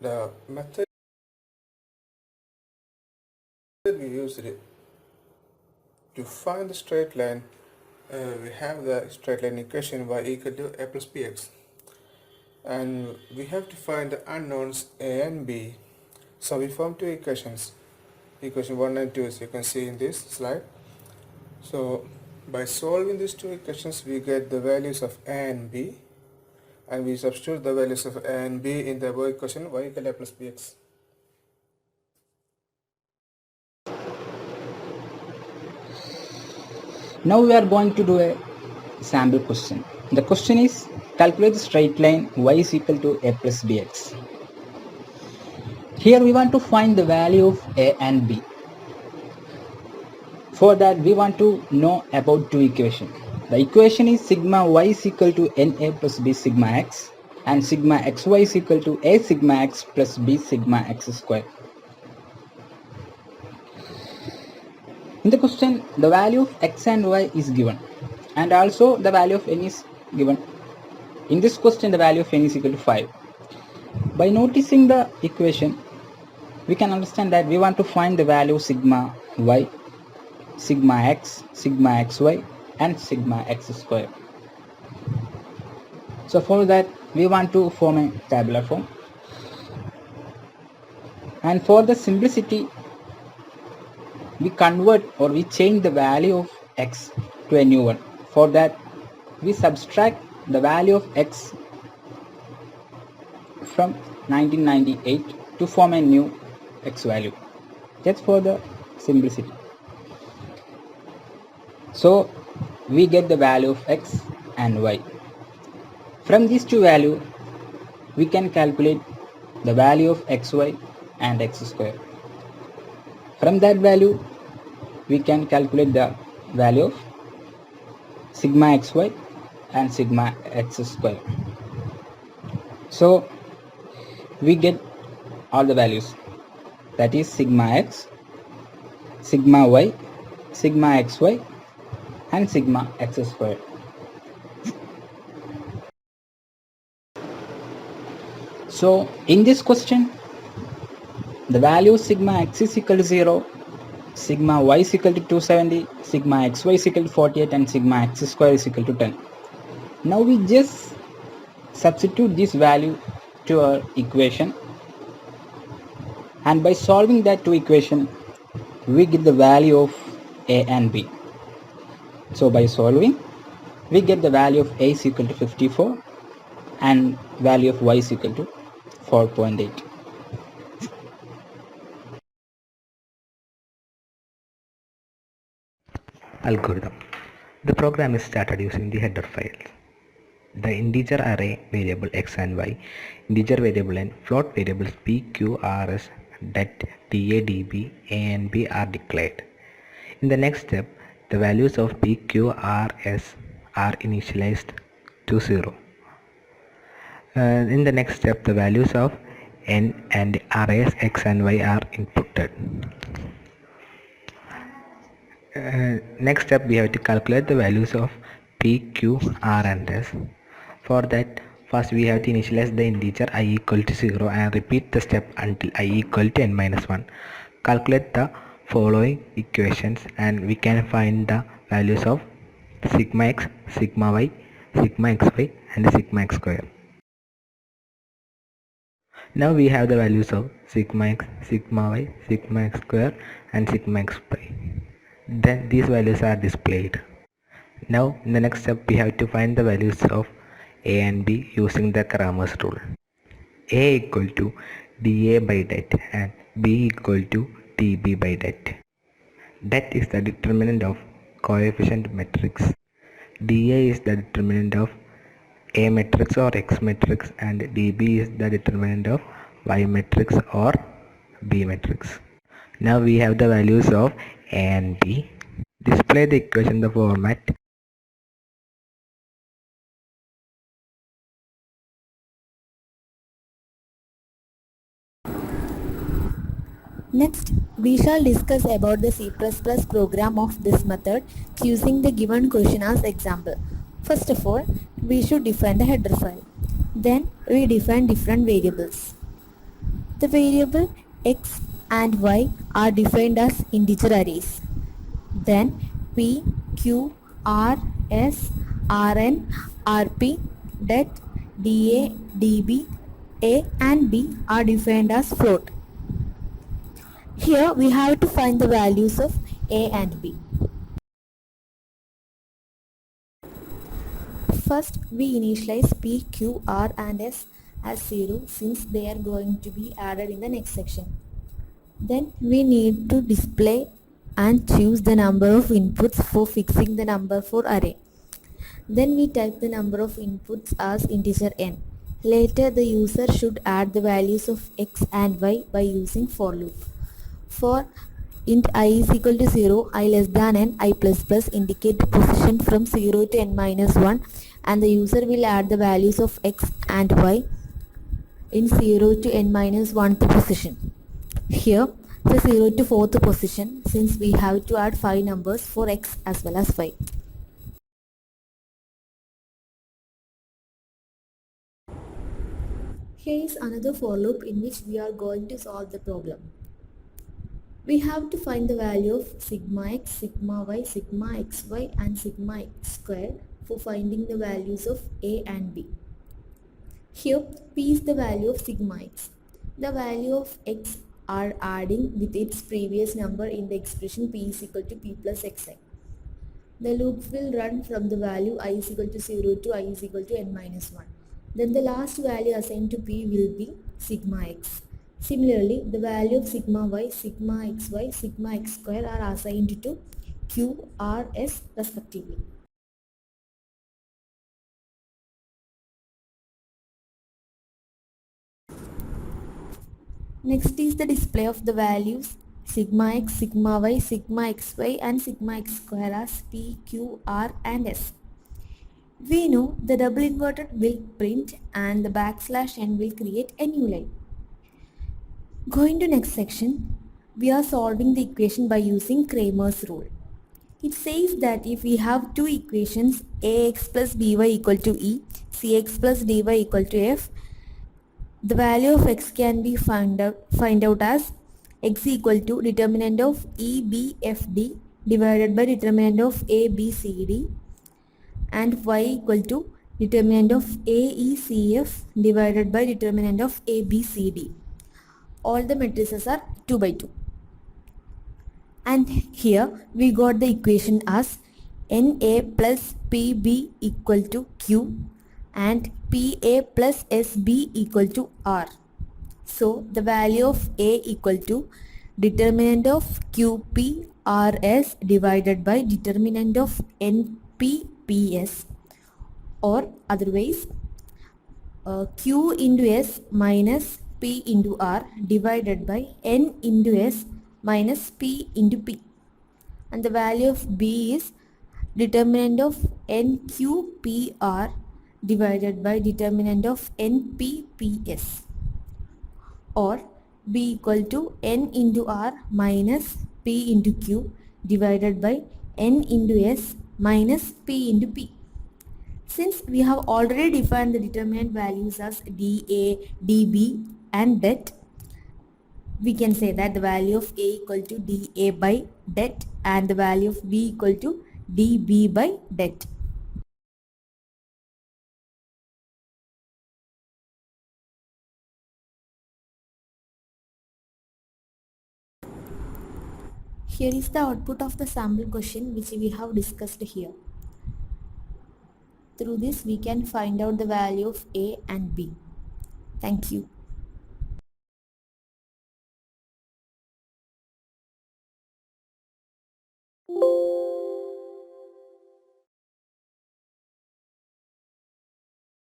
The method we used to find the straight line, we have the straight line equation y equal to a plus bx, and we have to find the unknowns a and b. So we form two equations, equation 1 and 2, as you can see in this slide. So by solving these two equations, we get the values of a and b, and we substitute the values of a and b in the above equation y equal to a plus bx. Now we are going to do a sample question. The question is, calculate the straight line y is equal to a plus bx. Here we want to find the value of a and b. For that we want to know about two equations. The equation is sigma y is equal to na plus b sigma x, and sigma xy is equal to a sigma x plus b sigma x square. In the question, the value of x and y is given, and also the value of n is given. In this question, the value of n is equal to 5. By noticing the equation, we can understand that we want to find the value of sigma y, sigma x, sigma xy, and sigma x square. So for that, we want to form a tabular form. And for the simplicity, we convert or we change the value of x to a new one. For that, we subtract the value of x from 1998 to form a new x value, just for the simplicity. So we get the value of x and y. From these two values, we can calculate the value of xy and x square. From that value, we can calculate the value of sigma xy and sigma x square. So we get all the values, that is sigma x, sigma y, sigma xy, and sigma x square. So in this question, the value of sigma x is equal to 0, sigma y is equal to 270, sigma xy is equal to 48, and sigma x square is equal to 10. Now we just substitute this value to our equation, and by solving that two equation, we get the value of a and b. So by solving, we get the value of a is equal to 54 and value of y is equal to 4.8. Algorithm. The program is started using the header files. The integer array variable x and y, integer variable and float variables p, q, r, s, det, ta, db, a and b are declared. In the next step, the values of p, q, r, s are initialized to 0. In the next step, the values of n and arrays x and y are inputted. Next step, we have to calculate the values of p, q, r and s. For that, first we have to initialize the integer I equal to 0 and repeat the step until I equal to n minus 1. Calculate the following equations and we can find the values of sigma x, sigma y, sigma xy and sigma x square. Now we have the values of sigma x, sigma y, sigma x square and sigma xy. Then these values are displayed. Now in the next step we have to find the values of a and b using the Cramer's rule. A equal to dA by det and b equal to dB by det. Det is the determinant of coefficient matrix. dA is the determinant of A matrix or X matrix and dB is the determinant of Y matrix or B matrix. Now we have the values of A and B. Display the equation in the format. Next, we shall discuss about the C++ program of this method using the given question as example. First of all, we should define the header file. Then we define different variables. The variable x and y are defined as integer arrays. Then p, q, r, s, rn, rp, det, da, db, a and b are defined as float. Here we have to find the values of a and b. First, we initialize p, q, r and s as 0 since they are going to be added in the next section. Then we need to display and choose the number of inputs for fixing the number for array. Then we type the number of inputs as integer n. Later the user should add the values of x and y by using for loop. For int I is equal to 0, I less than n, I plus plus indicate the position from 0 to n minus 1, and the user will add the values of x and y in 0 to n minus 1th position. Here the 0 to 4th position since we have to add 5 numbers for x as well as y. Here is another for loop in which we are going to solve the problem. We have to find the value of sigma x, sigma y, sigma xy and sigma x square for finding the values of a and b. Here p is the value of sigma x. The value of x are adding with its previous number in the expression p is equal to p plus xi. The loop will run from the value I is equal to 0 to I is equal to n minus 1. Then the last value assigned to p will be sigma x. Similarly, the value of sigma y, sigma xy, sigma x square are assigned to q, r, s respectively. Next is the display of the values sigma x, sigma y, sigma xy and sigma x square as p, q, r and s. We know the double inverted will print and the backslash n will create a new line. Going to next section, we are solving the equation by using Cramer's rule. It says that if we have two equations ax plus by equal to e, cx plus dy equal to f, the value of x can be find out as x equal to determinant of e, b, f, d divided by determinant of a, b, c, d, and y equal to determinant of a, e, c, f divided by determinant of a, b, c, d. All the matrices are 2 by 2. And here we got the equation as na plus pb equal to q and pa plus sb equal to r. So the value of a equal to determinant of qprs divided by determinant of npps, or otherwise q into s minus p into r divided by n into s minus p into p, and the value of b is determinant of nqpr divided by determinant of npps, or b equal to n into r minus p into q divided by n into s minus p into p. Since we have already defined the determinant values as dA, dB and det, we can say that the value of a equal to dA by det and the value of b equal to dB by det. Here is the output of the sample question which we have discussed here. Through this we can find out the value of a and b. Thank you.